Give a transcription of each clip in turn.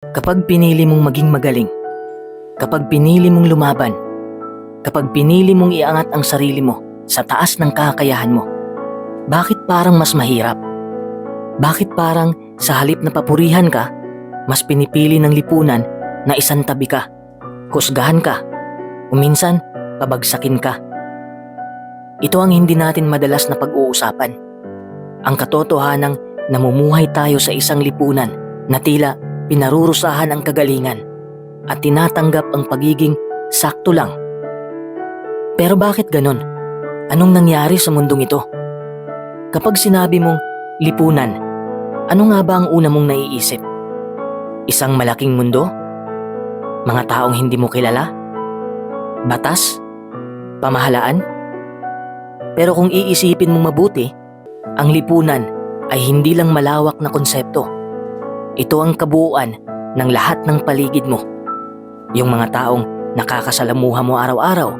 Kapag pinili mong maging magaling, kapag pinili mong lumaban, kapag pinili mong iangat ang sarili mo sa taas ng kakayahan mo, bakit parang mas mahirap? Bakit parang sa halip na papurihan ka, mas pinipili ng lipunan na isantabi ka, husgahan ka, o minsan pabagsakin ka? Ito ang hindi natin madalas na pag-uusapan. Ang katotohanang namumuhay tayo sa isang lipunan na tila pinarurusahan ang kagalingan at tinatanggap ang pagiging sakto lang. Pero bakit ganon? Anong nangyari sa mundong ito? Kapag sinabi mong lipunan, ano nga ba ang una mong naiisip? Isang malaking mundo? Mga taong hindi mo kilala? Batas? Pamahalaan? Pero kung iisipin mong mabuti, ang lipunan ay hindi lang malawak na konsepto. Ito ang kabuuan ng lahat ng paligid mo. Yung mga taong nakakasalamuha mo araw-araw.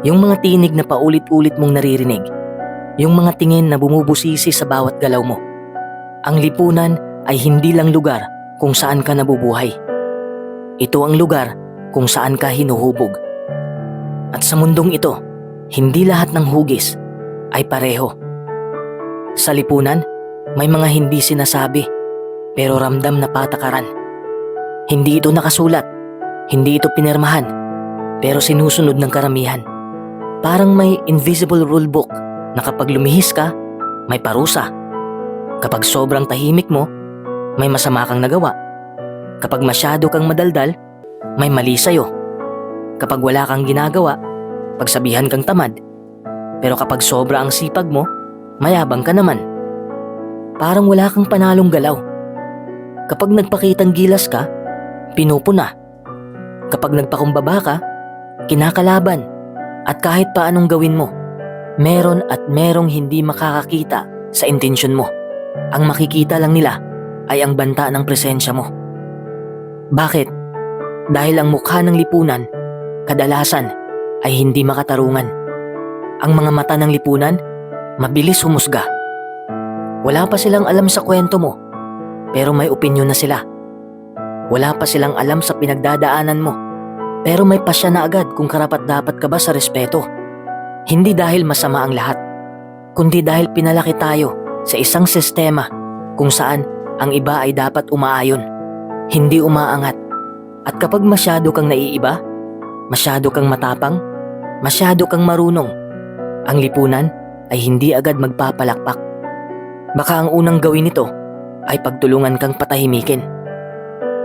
Yung mga tinig na paulit-ulit mong naririnig. Yung mga tingin na bumubusisi sa bawat galaw mo. Ang lipunan ay hindi lang lugar kung saan ka nabubuhay. Ito ang lugar kung saan ka hinuhubog. At sa mundong ito, hindi lahat ng hugis ay pareho. Sa lipunan, may mga hindi sinasabi pero ramdam na patakaran. Hindi ito nakasulat, hindi ito pinirmahan, pero sinusunod ng karamihan. Parang may invisible rulebook na kapag lumihis ka, may parusa. Kapag sobrang tahimik mo, may masama kang nagawa. Kapag masyado kang madaldal, may mali sa'yo. Kapag wala kang ginagawa, pagsabihan kang tamad. Pero kapag sobra ang sipag mo, mayabang ka naman. Parang wala kang panalong galaw. Kapag nagpakitang gilas ka, pinupuna. Kapag nagpakumbaba ka, kinakalaban. At kahit paanong gawin mo, meron at merong hindi makakakita sa intensyon mo. Ang makikita lang nila ay ang banta ng presensya mo. Bakit? Dahil ang mukha ng lipunan, kadalasan ay hindi makatarungan. Ang mga mata ng lipunan, mabilis humusga. Wala pa silang alam sa kwento mo, pero may opinyon na sila. Wala pa silang alam sa pinagdadaanan mo, pero may pasya na agad kung karapat-dapat ka ba sa respeto. Hindi dahil masama ang lahat, kundi dahil pinalaki tayo sa isang sistema kung saan ang iba ay dapat umaayon, hindi umaangat. At kapag masyado kang naiiba, masyado kang matapang, masyado kang marunong, ang lipunan ay hindi agad magpapalakpak. Baka ang unang gawin nito ay pagtulungan kang patahimikin.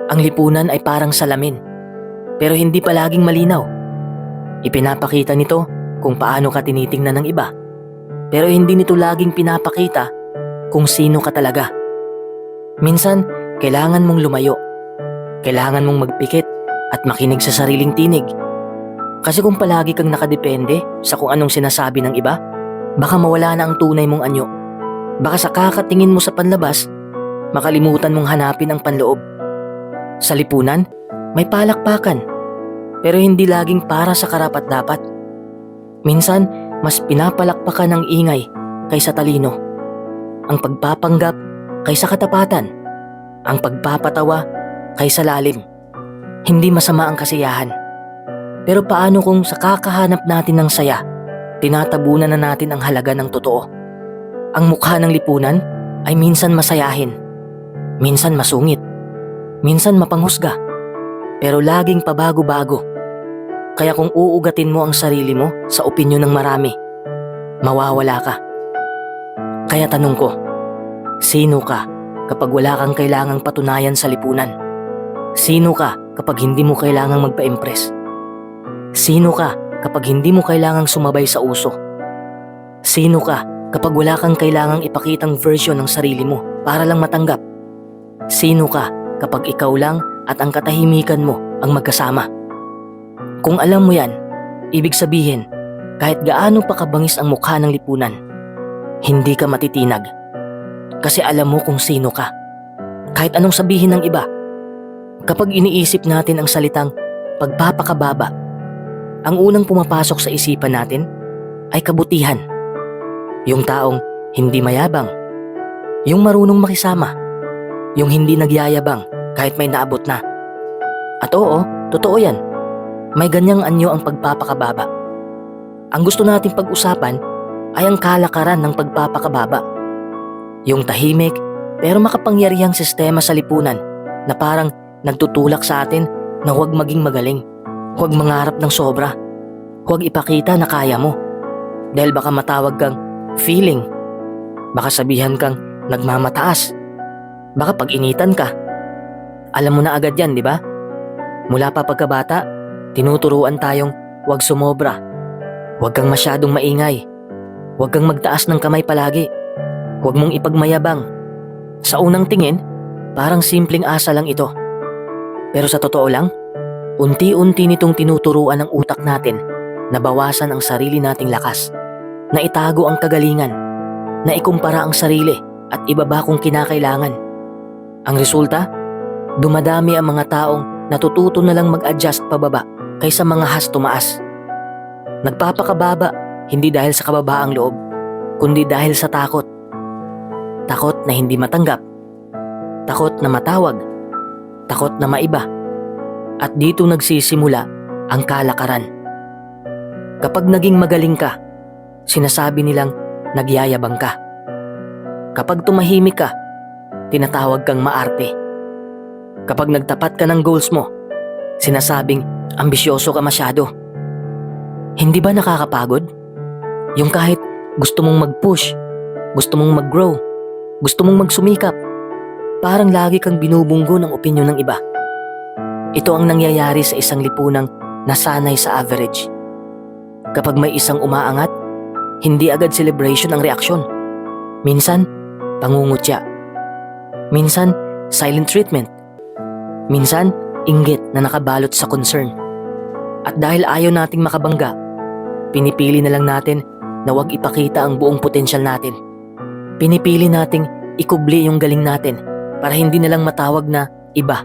Ang lipunan ay parang salamin, pero hindi palaging malinaw. Ipinapakita nito kung paano ka tinitingnan ng iba, pero hindi nito laging pinapakita kung sino ka talaga. Minsan, kailangan mong lumayo. Kailangan mong magpikit at makinig sa sariling tinig. Kasi kung palagi kang nakadepende sa kung anong sinasabi ng iba, baka mawala na ang tunay mong anyo. Baka sa kakatingin mo sa panlabas, makalimutan mong hanapin ang panloob. Sa lipunan, may palakpakan, pero hindi laging para sa karapat-dapat. Minsan, mas pinapalakpakan ng ingay kaysa talino. Ang pagpapanggap kaysa katapatan. Ang pagpapatawa kaysa lalim. Hindi masama ang kasiyahan. Pero paano kung sa kakahanap natin ng saya, tinatabunan na natin ang halaga ng totoo? Ang mukha ng lipunan ay minsan masayahin, minsan masungit, minsan mapanghusga, pero laging pabago-bago. Kaya kung uugatin mo ang sarili mo sa opinyon ng marami, mawawala ka. Kaya tanong ko, sino ka kapag wala kang kailangang patunayan sa lipunan? Sino ka kapag hindi mo kailangang magpa-impress? Sino ka kapag hindi mo kailangang sumabay sa uso? Sino ka kapag wala kang kailangang ipakitang version ng sarili mo para lang matanggap? Sino ka kapag ikaw lang at ang katahimikan mo ang magkasama? Kung alam mo yan, ibig sabihin, kahit gaano pa kabangis ang mukha ng lipunan, hindi ka matitinag. Kasi alam mo kung sino ka. Kahit anong sabihin ng iba, kapag iniisip natin ang salitang pagpapakababa, ang unang pumapasok sa isipan natin ay kabutihan. Yung taong hindi mayabang, yung marunong makisama, yung hindi nagyayabang kahit may naabot na. At oo, totoo yan. May ganyang anyo ang pagpapakababa. Ang gusto nating pag-usapan ay ang kalakaran ng pagpapakababa. Yung tahimik pero makapangyarihang sistema sa lipunan na parang nagtutulak sa atin na huwag maging magaling, huwag mangarap ng sobra, huwag ipakita na kaya mo. Dahil baka matawag kang feeling, baka sabihan kang nagmamataas, baka pag-initan ka. Alam mo na agad yan, di ba? Mula pa pagkabata, tinuturuan tayong huwag sumobra, huwag kang masyadong maingay, huwag kang magtaas ng kamay palagi, huwag mong ipagmayabang. Sa unang tingin, parang simpleng asa lang ito. Pero sa totoo lang, unti-unti nitong tinuturuan ng utak natin na bawasan ang sarili nating lakas, na itago ang kagalingan, na ikumpara ang sarili at ibaba kung kinakailangan. Ang resulta, dumadami ang mga taong natututo na lang mag-adjust pababa kaysa mga has tumaas. Nagpapakababa hindi dahil sa kababaang loob, kundi dahil sa takot. Takot na hindi matanggap, takot na matawag, takot na maiba. At dito nagsisimula ang kalakaran. Kapag naging magaling ka, sinasabi nilang nagyayabang ka. Kapag tumahimik ka, tinatawag kang maarte. Kapag nagtapat ka ng goals mo, sinasabing ambisyoso ka masyado. Hindi ba nakakapagod? Yung kahit gusto mong mag-push, gusto mong mag-grow, gusto mong magsumikap, parang lagi kang binubunggo ng opinyon ng iba. Ito ang nangyayari sa isang lipunang nasanay sa average. Kapag may isang umaangat, hindi agad celebration ang reaksyon. Minsan, pangungutya. Minsan, silent treatment. Minsan, inggit na nakabalot sa concern. At dahil ayaw nating makabangga, pinipili na lang natin na huwag ipakita ang buong potensyal natin. Pinipili nating ikubli yung galing natin para hindi na lang matawag na iba.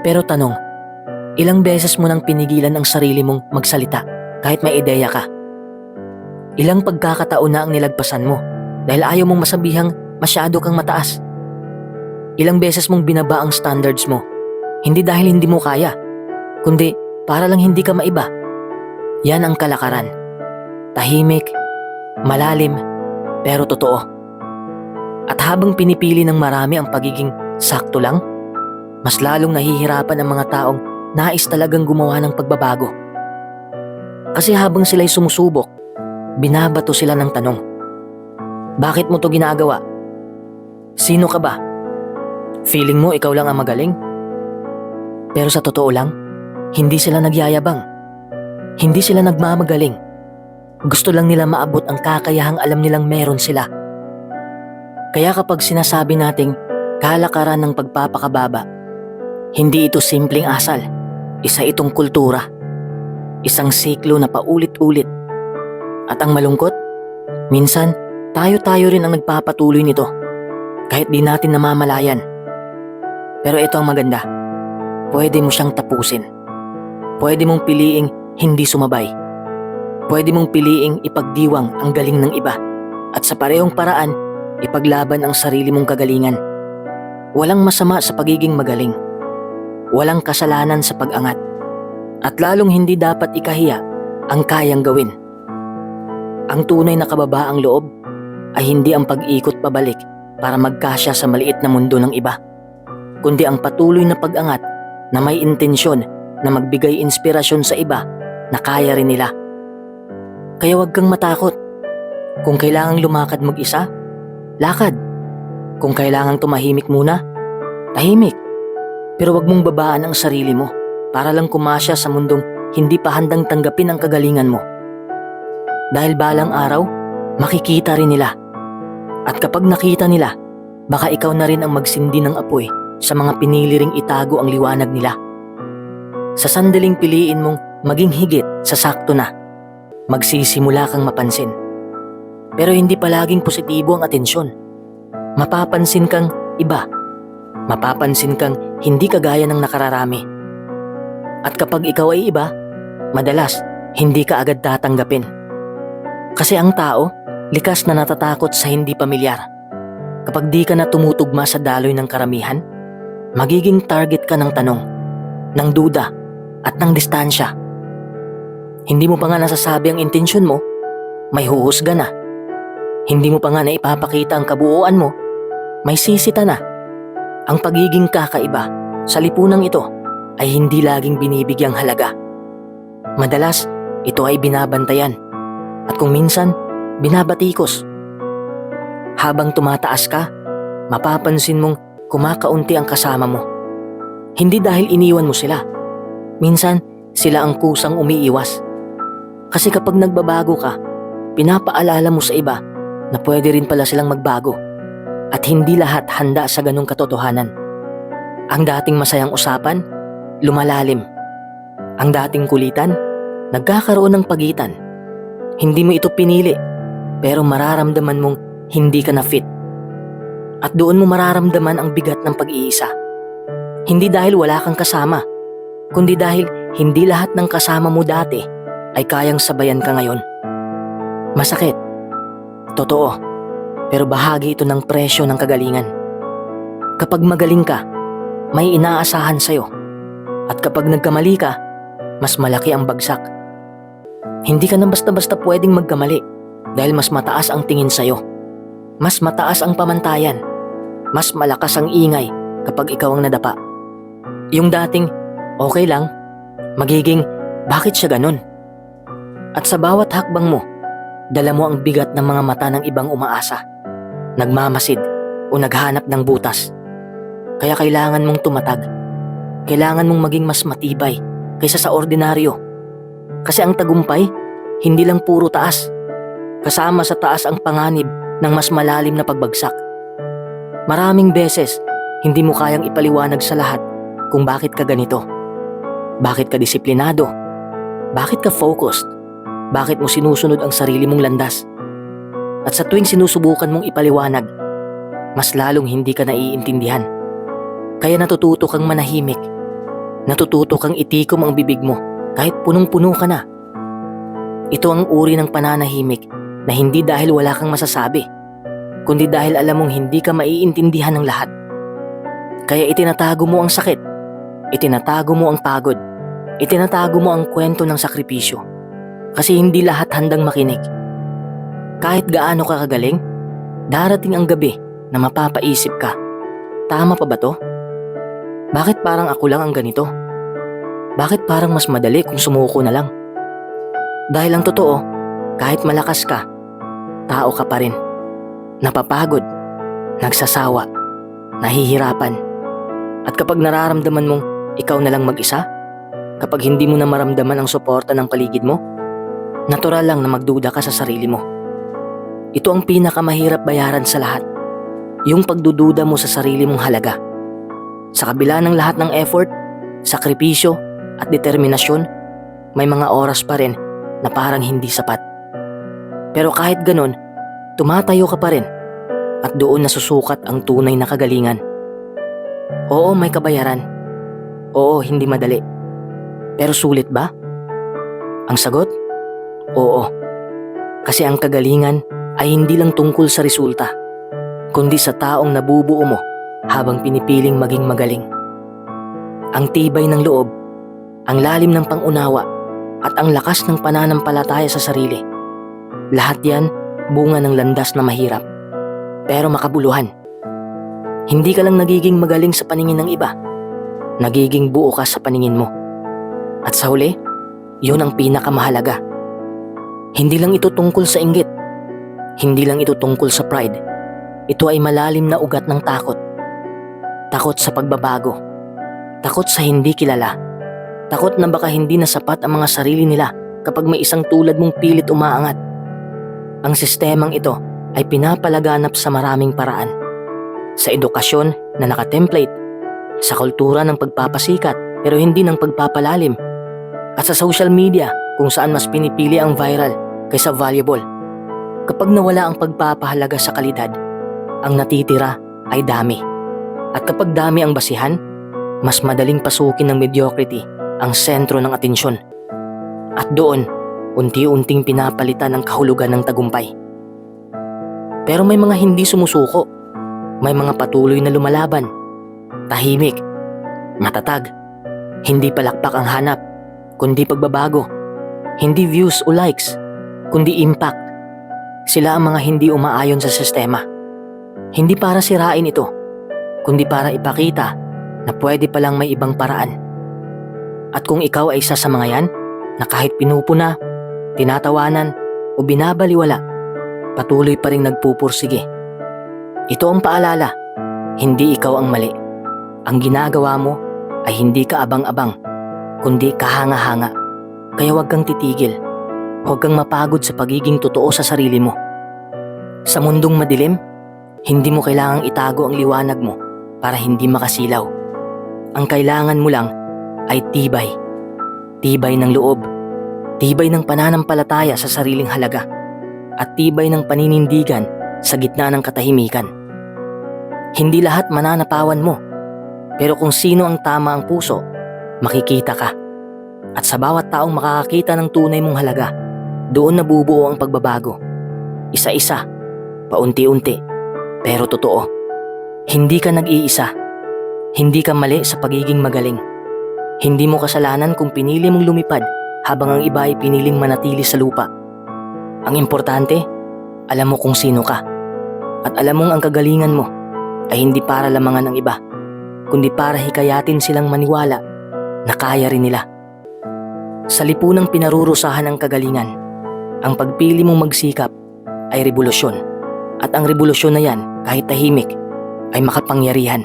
Pero tanong, ilang beses mo nang pinigilan ang sarili mong magsalita kahit may ideya ka? Ilang pagkakataon na ang nilagpasan mo dahil ayaw mong masabihang masyado kang mataas? Ilang beses mong binaba ang standards mo, hindi dahil hindi mo kaya, kundi para lang hindi ka maiba? Yan ang kalakaran. Tahimik, malalim, pero totoo. At habang pinipili ng marami ang pagiging sakto lang, mas lalong nahihirapan ang mga taong nais talagang gumawa ng pagbabago. Kasi habang sila'y sumusubok, binabato sila ng tanong. Bakit mo to ginagawa? Sino ka ba? Feeling mo ikaw lang ang magaling? Pero sa totoo lang, hindi sila nagyayabang. Hindi sila nagmamagaling. Gusto lang nila maabot ang kakayahang alam nilang meron sila. Kaya kapag sinasabi nating kalakaran ng pagpapakababa, hindi ito simpleng asal. Isa itong kultura. Isang siklo na paulit-ulit. At ang malungkot, minsan tayo-tayo rin ang nagpapatuloy nito kahit di natin namamalayan. Pero ito ang maganda. Pwede mo siyang tapusin. Pwede mong piliing hindi sumabay. Pwede mong piliing ipagdiwang ang galing ng iba. At sa parehong paraan, ipaglaban ang sarili mong kagalingan. Walang masama sa pagiging magaling. Walang kasalanan sa pag-angat. At lalong hindi dapat ikahiya ang kayang gawin. Ang tunay na kababaang loob ay hindi ang pag-ikot pabalik para magkasya sa maliit na mundo ng iba, kundi ang patuloy na pag-angat na may intensyon na magbigay inspirasyon sa iba na kaya rin nila. Kaya huwag kang matakot. Kung kailangang lumakad mag-isa, lakad. Kung kailangang tumahimik muna, tahimik. Pero wag mong babaan ang sarili mo para lang kumasya sa mundong hindi pa handang tanggapin ang kagalingan mo. Dahil balang araw, makikita rin nila. At kapag nakita nila, baka ikaw na rin ang magsindi ng apoy sa mga pinili ring itago ang liwanag nila. Sa sandaling piliin mong maging higit sa sakto na, magsisimula kang mapansin. Pero hindi palaging positibo ang atensyon. Mapapansin kang iba. Mapapansin kang hindi kagaya ng nakararami. At kapag ikaw ay iba, madalas hindi ka agad tatanggapin. Kasi ang tao, likas na natatakot sa hindi pamilyar. Kapag di ka na tumutugma sa daloy ng karamihan, Magiging target ka ng tanong, ng duda, at ng distansya. Hindi mo pa nga nasasabi ang intensyon mo, may huhusga na. Hindi mo pa nga naipapakita ang kabuuan mo, may sisita na. Ang pagiging kakaiba sa lipunang ito ay hindi laging binibigyang halaga. Madalas, ito ay binabantayan at kung minsan, binabatikos. Habang tumataas ka, mapapansin mong kumakaunti ang kasama mo. Hindi dahil iniwan mo sila. Minsan, sila ang kusang umiiwas. Kasi kapag nagbabago ka, pinapaalala mo sa iba na pwede rin pala silang magbago at hindi lahat handa sa ganong katotohanan. Ang dating masayang usapan, lumalalim. Ang dating kulitan, nagkakaroon ng pagitan. Hindi mo ito pinili, pero mararamdaman mong hindi ka na fit. At doon mo mararamdaman ang bigat ng pag-iisa. Hindi dahil wala kang kasama, kundi dahil hindi lahat ng kasama mo dati ay kayang sabayan ka ngayon. Masakit. Totoo. Pero bahagi ito ng presyo ng kagalingan. Kapag magaling ka, may inaasahan sa'yo. At kapag nagkamali ka, mas malaki ang bagsak. Hindi ka na basta-basta pwedeng magkamali dahil mas mataas ang tingin sa'yo. Mas mataas ang pamantayan. Mas malakas ang ingay kapag ikaw ang nadapa. Yung dating, okay lang, magiging, bakit siya ganun? At sa bawat hakbang mo, dala mo ang bigat ng mga mata ng ibang umaasa, nagmamasid o naghanap ng butas. Kaya kailangan mong tumatag. Kailangan mong maging mas matibay kaysa sa ordinaryo. Kasi ang tagumpay, hindi lang puro taas. Kasama sa taas ang panganib ng mas malalim na pagbagsak. Maraming beses, hindi mo kayang ipaliwanag sa lahat kung bakit ka ganito. Bakit ka disiplinado? Bakit ka focused? Bakit mo sinusunod ang sarili mong landas? At sa tuwing sinusubukan mong ipaliwanag, mas lalong hindi ka naiintindihan. Kaya natututo kang manahimik. Natututo kang itikom ang bibig mo kahit punong-puno ka na. Ito ang uri ng pananahimik na hindi dahil wala kang masasabi, kundi dahil alam mong hindi ka maiintindihan ng lahat. Kaya itinatago mo ang sakit, itinatago mo ang pagod, itinatago mo ang kwento ng sakripisyo. Kasi hindi lahat handang makinig. Kahit gaano ka kagaling, darating ang gabi na mapapaisip ka, tama pa ba to? Bakit parang ako lang ang ganito? Bakit parang mas madali kung sumuko na lang? Dahil ang totoo, kahit malakas ka, tao ka pa rin. Napapagod, nagsasawa, nahihirapan. At kapag nararamdaman mong ikaw na lang mag-isa, kapag hindi mo na maramdaman ang suporta ng paligid mo, natural lang na magduda ka sa sarili mo. Ito ang pinakamahirap bayaran sa lahat. Yung pagdududa mo sa sarili mong halaga. Sa kabila ng lahat ng effort, sakripisyo at determinasyon, may mga oras pa rin na parang hindi sapat. Pero kahit ganun, tumatayo ka pa rin at doon nasusukat ang tunay na kagalingan. Oo, may kabayaran. Oo, hindi madali. Pero sulit ba? Ang sagot? Oo. Kasi ang kagalingan ay hindi lang tungkol sa resulta, kundi sa taong nabubuo mo habang pinipiling maging magaling. Ang tibay ng loob, ang lalim ng pangunawa, at ang lakas ng pananampalataya sa sarili. Lahat yan bunga ng landas na mahirap, pero makabuluhan. Hindi ka lang nagiging magaling sa paningin ng iba, nagiging buo ka sa paningin mo. At sa huli, yun ang pinakamahalaga. Hindi lang ito tungkol sa inggit. Hindi lang ito tungkol sa pride. Ito ay malalim na ugat ng takot. Takot sa pagbabago. Takot sa hindi kilala. Takot na baka hindi na sapat ang mga sarili nila kapag may isang tulad mong pilit umaangat. Ang sistemang ito ay pinapalaganap sa maraming paraan. Sa edukasyon na nakatemplate, sa kultura ng pagpapasikat pero hindi ng pagpapalalim, at sa social media kung saan mas pinipili ang viral kaysa valuable. Kapag nawala ang pagpapahalaga sa kalidad, ang natitira ay dami. At kapag dami ang basihan, mas madaling pasukin ng mediocrity ang sentro ng atensyon. At doon, unti-unting pinapalitan ang kahulugan ng tagumpay. Pero may mga hindi sumusuko. May mga patuloy na lumalaban. Tahimik, matatag, hindi palakpak ang hanap, kundi pagbabago. Hindi views o likes, kundi impact. Sila ang mga hindi umaayon sa sistema. Hindi para sirain ito, kundi para ipakita na pwede palang may ibang paraan. At kung ikaw ay isa sa mga yan, na kahit pinupuna, tinatawanan o binabaliwala, patuloy pa rin nagpupursige. Ito ang paalala, hindi ikaw ang mali. Ang ginagawa mo ay hindi ka abang-abang, kundi kahanga-hanga. Kaya huwag kang titigil. Huwag kang mapagod sa pagiging totoo sa sarili mo. Sa mundong madilim, hindi mo kailangang itago ang liwanag mo para hindi makasilaw. Ang kailangan mo lang ay tibay. Tibay ng loob. Tibay ng pananampalataya sa sariling halaga. At tibay ng paninindigan sa gitna ng katahimikan. Hindi lahat mananapawan mo. Pero kung sino ang tama ang puso, makikita ka. At sa bawat taong makakakita ng tunay mong halaga, doon nabubuo ang pagbabago. Isa-isa, paunti-unti, pero totoo. Hindi ka nag-iisa. Hindi ka mali sa pagiging magaling. Hindi mo kasalanan kung pinili mong lumipad habang ang iba ay piniling manatili sa lupa. Ang importante, alam mo kung sino ka. At alam mong ang kagalingan mo ay hindi para lamangan ng iba, kundi para hikayatin silang maniwala na kaya rin nila. Sa lipunang pinarurusahan ng kagalingan, ang pagpili mong magsikap ay revolusyon. At ang revolusyon na yan, kahit tahimik, ay makapangyarihan.